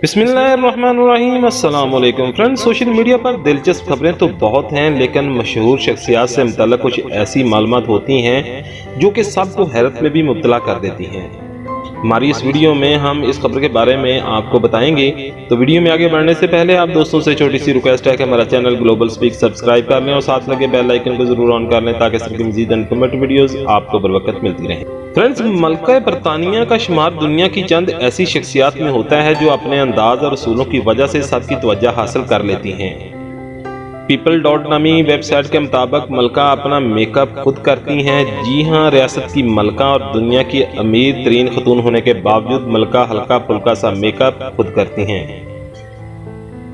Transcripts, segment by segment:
बिस्मिल्लाहिर्रहमानिर्रहीम। अस्सलाम वालेकुम फ्रेंड्स। सोशल मीडिया पर दिलचस्प खबरें तो बहुत हैं, लेकिन मशहूर शख्सियात से मुतल्लक कुछ ऐसी मालूमात होती हैं जो कि सबको हैरत में भी मुब्तला कर देती हैं। हमारी इस वीडियो में हम इस खबर के बारे में आपको बताएंगे। तो वीडियो में आगे बढ़ने से पहले आप दोस्तों से छोटी सी रिक्वेस्ट है कि हमारा चैनल ग्लोबल स्पीक सब्सक्राइब कर लें और साथ लगे बेल आइकन को जरूर ऑन कर लें ताकि इस तरह की मजीद इन्फॉर्मेटिव वीडियोस आपको बर वक्त मिलती रहें। फ्रेंड्स, मलका बरतानिया का शुमार दुनिया की चंद ऐसी शख्सियात में होता है जो अपने अंदाज और असूलों की वजह से सबकी तवज्जो हासिल कर लेती हैं। पीपल नामी वेबसाइट के मुताबिक मलका अपना मेकअप खुद करती हैं। जी हां, रियासत की मलका और दुनिया की अमीर तरीन खतून होने के बावजूद मलका हल्का फुल्का सा मेकअप खुद करती हैं।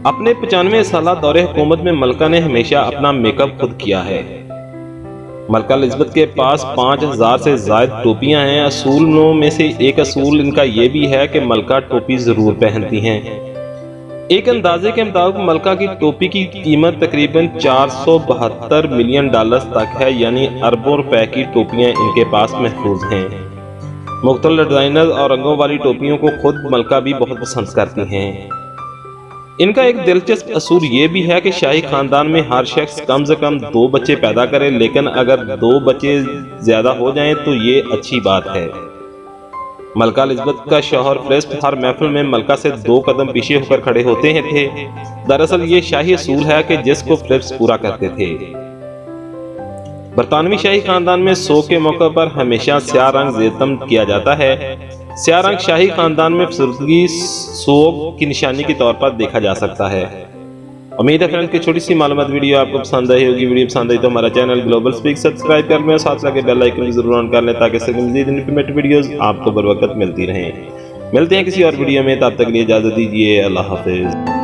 अपने 95 साल दौरे हुकूमत में मलका ने हमेशा अपना मेकअप खुद किया है। मलका एलिज़ाबेथ के पास 5000 से ज्यादा टोपियां हैं। असूलों में से एक असूल इनका ये भी है कि मलका टोपी जरूर पहनती हैं। एक अंदाजे के मुताबिक मलका की टोपी की कीमत तकरीबन 472 मिलियन डॉलर तक है, यानी अरबों रुपए की टोपियां इनके पास महफूज हैं। मुख्तलिफ डिजाइनर और रंगों वाली टोपियों को खुद मलका भी बहुत पसंद करती हैं। इनका एक दिलचस्प असूल ये भी है कि शाही खानदान में हर शख्स कम से कम 2 बच्चे पैदा करे, लेकिन अगर 2 बच्चे ज्यादा हो जाएं तो ये अच्छी बात है। मलका एलिज़ाबेथ का शौहर फिलिप हर महफिल में मलका से 2 कदम पीछे होकर खड़े होते हैं थे। दरअसल ये शाही असूल है कि जिसको फिलिप पूरा करते थे। बरतानवी शाही खानदान में सौ के मौके पर हमेशा स्याह रंग जेतम किया जाता है। स्याह रंग शाही खानदान में फुर्सदगी सोग की निशानी के तौर पर देखा जा सकता है। उम्मीद है फ्रेंड्स की छोटी सी मालूमात वीडियो आपको पसंद आई होगी। वीडियो पसंद आई तो हमारा चैनल ग्लोबल स्पीक सब्सक्राइब कर लें और साथ लगे बेल आइकन जरूर ऑन कर लें ताकि इससे मज़ीद इन्फॉर्मेटिव वीडियोस आपको बर वक्त मिलती रहें। मिलते हैं किसी और वीडियो में, तब तक के लिए इजाजत दीजिए। अल्लाह हाफिज।